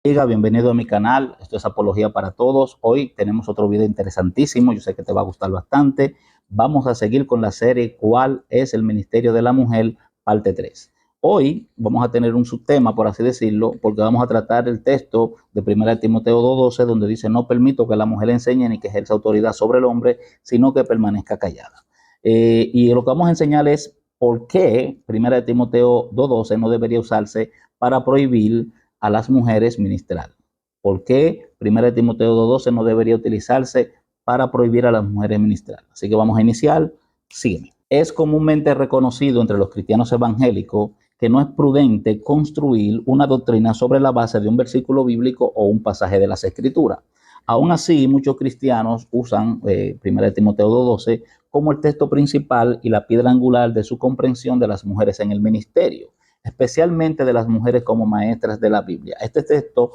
Bienvenido a mi canal. Esto es Apología para Todos. Hoy tenemos otro video interesantísimo. Yo sé que te va a gustar bastante. Vamos a seguir con la serie ¿Cuál es el ministerio de la mujer? Parte 3. Hoy vamos a tener un subtema, por así decirlo, porque vamos a tratar el texto de 1 Timoteo 2:12, donde dice: no permito que la mujer enseñe ni que ejerza autoridad sobre el hombre, sino que permanezca callada. Y lo que vamos a enseñar es por qué 1 Timoteo 2:12 no debería usarse para prohibir a las mujeres ministrar. ¿Por qué 1 Timoteo 2:12 no debería utilizarse para prohibir a las mujeres ministrar? Así que vamos a iniciar. Sígueme. Es comúnmente reconocido entre los cristianos evangélicos que no es prudente construir una doctrina sobre la base de un versículo bíblico o un pasaje de las Escrituras. Aún así, muchos cristianos usan 1 Timoteo 2:12 como el texto principal y la piedra angular de su comprensión de las mujeres en el ministerio, especialmente de las mujeres como maestras de la Biblia. Este texto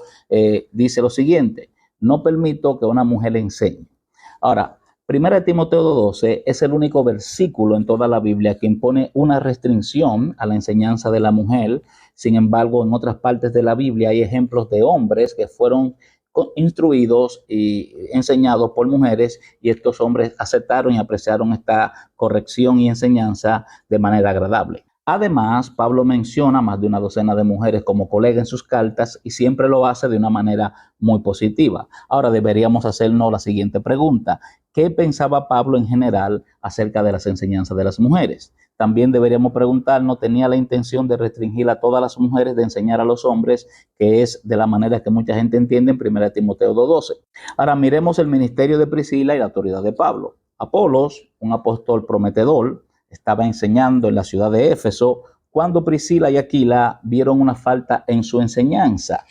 dice lo siguiente: no permito que una mujer enseñe. Ahora, 1 Timoteo 2:12 es el único versículo en toda la Biblia que impone una restricción a la enseñanza de la mujer. Sin embargo, en otras partes de la Biblia hay ejemplos de hombres que fueron instruidos y enseñados por mujeres, y estos hombres aceptaron y apreciaron esta corrección y enseñanza de manera agradable. Además, Pablo menciona más de una docena de mujeres como colegas en sus cartas, y siempre lo hace de una manera muy positiva. Ahora deberíamos hacernos la siguiente pregunta: ¿qué pensaba Pablo en general acerca de las enseñanzas de las mujeres? También deberíamos preguntarnos: ¿tenía la intención de restringir a todas las mujeres de enseñar a los hombres, que es de la manera que mucha gente entiende en 1 Timoteo 2:12? Ahora miremos el ministerio de Priscila y la autoridad de Pablo. Apolos, un apóstol prometedor, estaba enseñando en la ciudad de Éfeso cuando Priscila y Aquila vieron una falta en su enseñanza,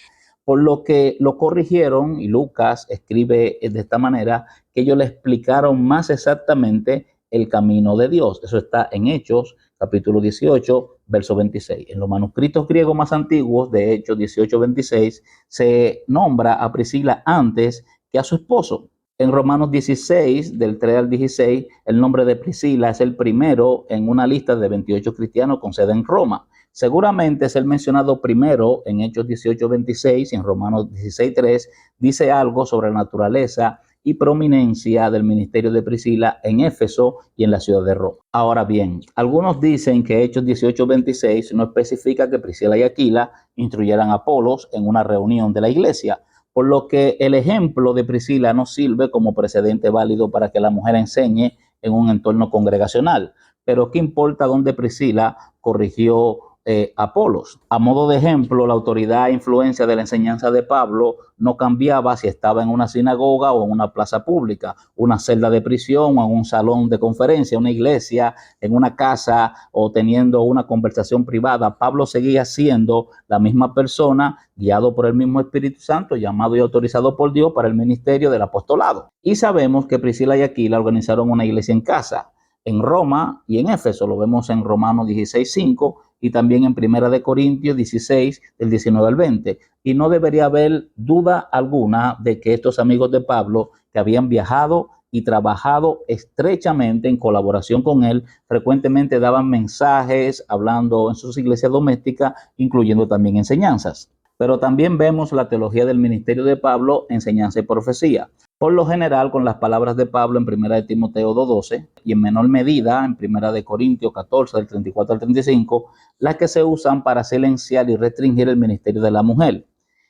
por lo que lo corrigieron, y Lucas escribe de esta manera, que ellos le explicaron más exactamente el camino de Dios. Eso está en Hechos, capítulo 18, verso 26. En los manuscritos griegos más antiguos de Hechos 18, 26, se nombra a Priscila antes que a su esposo. En Romanos 16, del 3 al 16, el nombre de Priscila es el primero en una lista de 28 cristianos con sede en Roma. Seguramente es el mencionado primero en Hechos 18, 26, y en Romanos 16, 3 dice algo sobre la naturaleza y prominencia del ministerio de Priscila en Éfeso y en la ciudad de Roma. Ahora bien, algunos dicen que Hechos 18, 26 no especifica que Priscila y Aquila instruyeran a Apolos en una reunión de la iglesia, por lo que el ejemplo de Priscila no sirve como precedente válido para que la mujer enseñe en un entorno congregacional. Pero ¿qué importa dónde Priscila corrigió Apolos? A modo de ejemplo, la autoridad e influencia de la enseñanza de Pablo no cambiaba si estaba en una sinagoga o en una plaza pública, una celda de prisión o en un salón de conferencia, una iglesia, en una casa o teniendo una conversación privada. Pablo seguía siendo la misma persona, guiado por el mismo Espíritu Santo, llamado y autorizado por Dios para el ministerio del apostolado. Y sabemos que Priscila y Aquila organizaron una iglesia en casa, en Roma y en Éfeso. Lo vemos en Romanos 16:5 y también en 1 Corintios 16, del 19 al 20. Y no debería haber duda alguna de que estos amigos de Pablo, que habían viajado y trabajado estrechamente en colaboración con él, frecuentemente daban mensajes hablando en sus iglesias domésticas, incluyendo también enseñanzas. Pero también vemos la teología del ministerio de Pablo, enseñanza y profecía. Por lo general, con las palabras de Pablo en 1 Timoteo 2:12 y en menor medida en 1 Corintios 14, del 34 al 35, las que se usan para silenciar y restringir el ministerio de la mujer.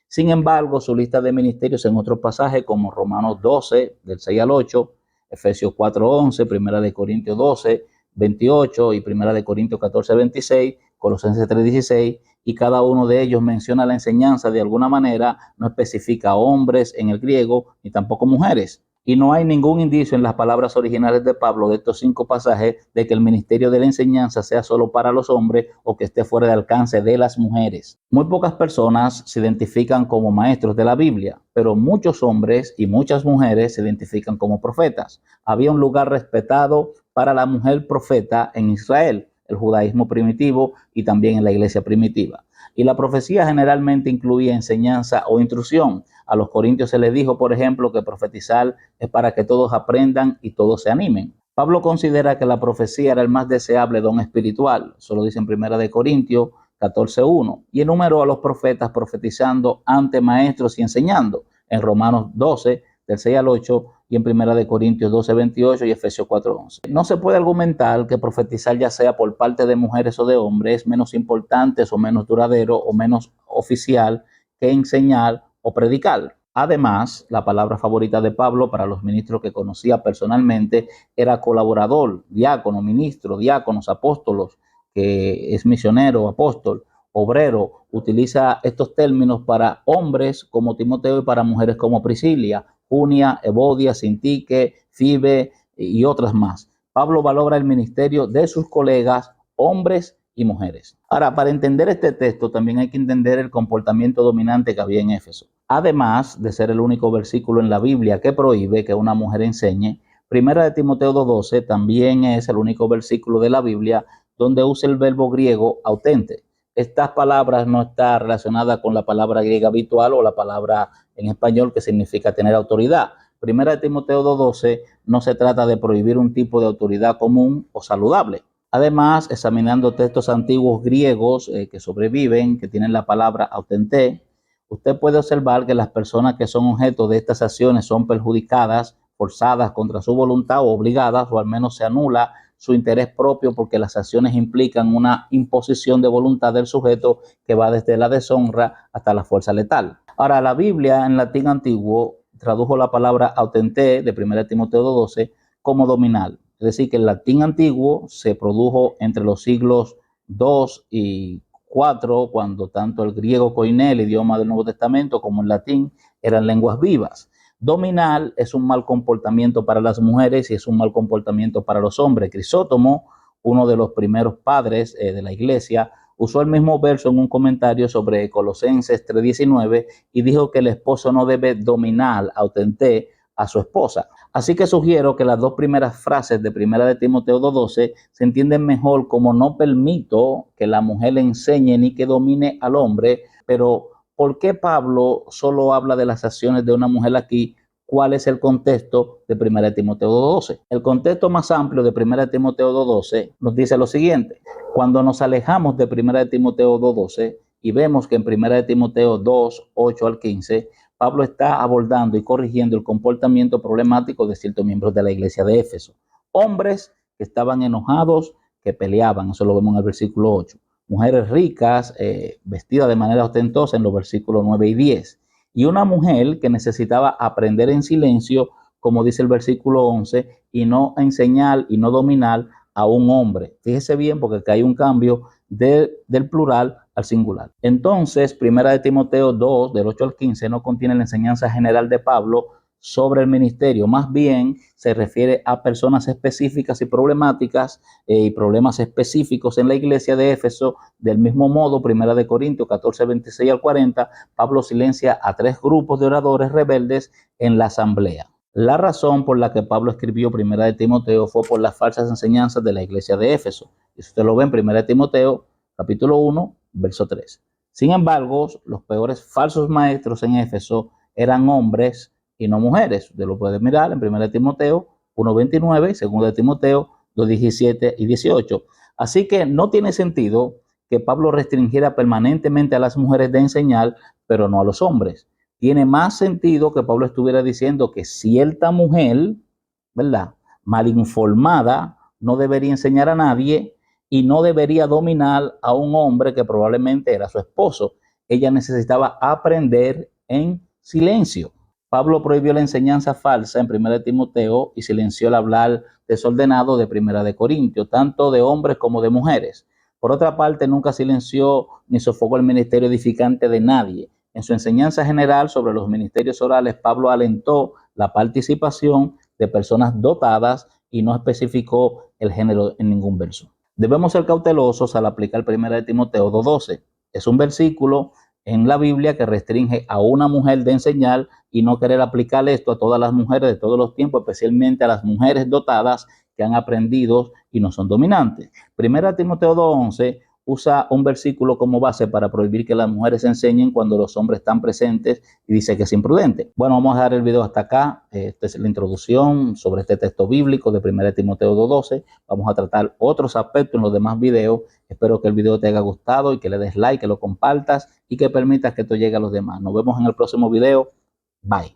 Sin embargo, su lista de ministerios en otros pasajes como Romanos 12, del 6 al 8, Efesios 4:11, 1 Corintios 12, 28 y 1 Corintios 14, 26, Colosenses 3:16, y cada uno de ellos menciona la enseñanza de alguna manera, no especifica hombres en el griego ni tampoco mujeres. Y no hay ningún indicio en las palabras originales de Pablo de estos 5 pasajes de que el ministerio de la enseñanza sea solo para los hombres o que esté fuera de alcance de las mujeres. Muy pocas personas se identifican como maestros de la Biblia, pero muchos hombres y muchas mujeres se identifican como profetas. Había un lugar respetado para la mujer profeta en Israel, el judaísmo primitivo y también en la iglesia primitiva. Y la profecía generalmente incluía enseñanza o instrucción. A los corintios se les dijo, por ejemplo, que profetizar es para que todos aprendan y todos se animen. Pablo considera que la profecía era el más deseable don espiritual. Eso lo dice en 1 Corintios 14:1, y enumeró a los profetas profetizando ante maestros y enseñando en Romanos 12, del 6 al 8, y en 1 Corintios 12:28 y Efesios 4:11. No se puede argumentar que profetizar, ya sea por parte de mujeres o de hombres, es menos importante o menos duradero o menos oficial que enseñar o predicar. Además, la palabra favorita de Pablo para los ministros que conocía personalmente era colaborador, diácono, ministro, diáconos, apóstolos, que es misionero, apóstol, obrero. Utiliza estos términos para hombres como Timoteo y para mujeres como Priscila, Junia, Evodia, Sintique, Fibe y otras más. Pablo valora el ministerio de sus colegas, hombres y mujeres. Ahora, para entender este texto también hay que entender el comportamiento dominante que había en Éfeso. Además de ser el único versículo en la Biblia que prohíbe que una mujer enseñe, 1 Timoteo 2:12 también es el único versículo de la Biblia donde usa el verbo griego autente. Estas palabras no están relacionadas con la palabra griega habitual o la palabra en español que significa tener autoridad. 1 Timoteo 2:12 no se trata de prohibir un tipo de autoridad común o saludable. Además, examinando textos antiguos griegos que sobreviven, que tienen la palabra autente, usted puede observar que las personas que son objeto de estas acciones son perjudicadas, forzadas contra su voluntad o obligadas, o al menos se anula su interés propio porque las acciones implican una imposición de voluntad del sujeto que va desde la deshonra hasta la fuerza letal. Ahora, la Biblia en latín antiguo tradujo la palabra autente de 1 Timoteo 2:12 como dominal. Es decir, que el latín antiguo se produjo entre los siglos II y IV, cuando tanto el griego koiné, el idioma del Nuevo Testamento, como el latín eran lenguas vivas. Dominar es un mal comportamiento para las mujeres y es un mal comportamiento para los hombres. Crisóstomo, uno de los primeros padres de la iglesia, usó el mismo verso en un comentario sobre Colosenses 3:19 y dijo que el esposo no debe dominar, autente, a su esposa. Así que sugiero que las dos primeras frases de 1 Timoteo 2:12 se entienden mejor como no permito que la mujer enseñe ni que domine al hombre, pero ¿por qué Pablo solo habla de las acciones de una mujer aquí? ¿Cuál es el contexto de 1 Timoteo 2:12? El contexto más amplio de 1 Timoteo 2:12 nos dice lo siguiente. Cuando nos alejamos de 1 Timoteo 2:12 y vemos que en 1 Timoteo 2:8 al 15, Pablo está abordando y corrigiendo el comportamiento problemático de ciertos miembros de la iglesia de Éfeso. Hombres que estaban enojados, que peleaban, eso lo vemos en el versículo 8. Mujeres ricas, vestidas de manera ostentosa en los versículos 9 y 10. Y una mujer que necesitaba aprender en silencio, como dice el versículo 11, y no enseñar y no dominar a un hombre. Fíjese bien porque acá hay un cambio del plural al singular. Entonces, 1 Timoteo 2, del 8 al 15, no contiene la enseñanza general de Pablo sobre el ministerio, más bien se refiere a personas específicas y problemáticas y problemas específicos en la iglesia de Éfeso. Del mismo modo, 1 Corintios 14, 26 al 40, Pablo silencia a 3 grupos de oradores rebeldes en la asamblea. La razón por la que Pablo escribió 1 Timoteo fue por las falsas enseñanzas de la iglesia de Éfeso. Y usted lo ve en 1 Timoteo, capítulo 1, verso 3. Sin embargo, los peores falsos maestros en Éfeso eran hombres y no mujeres. Usted lo puede mirar en 1 Timoteo 1:29 y 2 Timoteo 2:17 y 18. Así que no tiene sentido que Pablo restringiera permanentemente a las mujeres de enseñar, pero no a los hombres. Tiene más sentido que Pablo estuviera diciendo que cierta mujer, ¿verdad?, mal informada, no debería enseñar a nadie y no debería dominar a un hombre que probablemente era su esposo. Ella necesitaba aprender en silencio. Pablo prohibió la enseñanza falsa en 1 Timoteo y silenció el hablar desordenado de 1 Corintios, tanto de hombres como de mujeres. Por otra parte, nunca silenció ni sofocó el ministerio edificante de nadie. En su enseñanza general sobre los ministerios orales, Pablo alentó la participación de personas dotadas y no especificó el género en ningún verso. Debemos ser cautelosos al aplicar 1 Timoteo 2:12. Es un versículo en la Biblia que restringe a una mujer de enseñar y no querer aplicar esto a todas las mujeres de todos los tiempos, especialmente a las mujeres dotadas que han aprendido y no son dominantes. 1 Timoteo 2:11 usa un versículo como base para prohibir que las mujeres enseñen cuando los hombres están presentes y dice que es imprudente. Bueno, vamos a dejar el video hasta acá. Esta es la introducción sobre este texto bíblico de 1 Timoteo 2:12. Vamos a tratar otros aspectos en los demás videos. Espero que el video te haya gustado y que le des like, que lo compartas y que permitas que esto llegue a los demás. Nos vemos en el próximo video. Bye.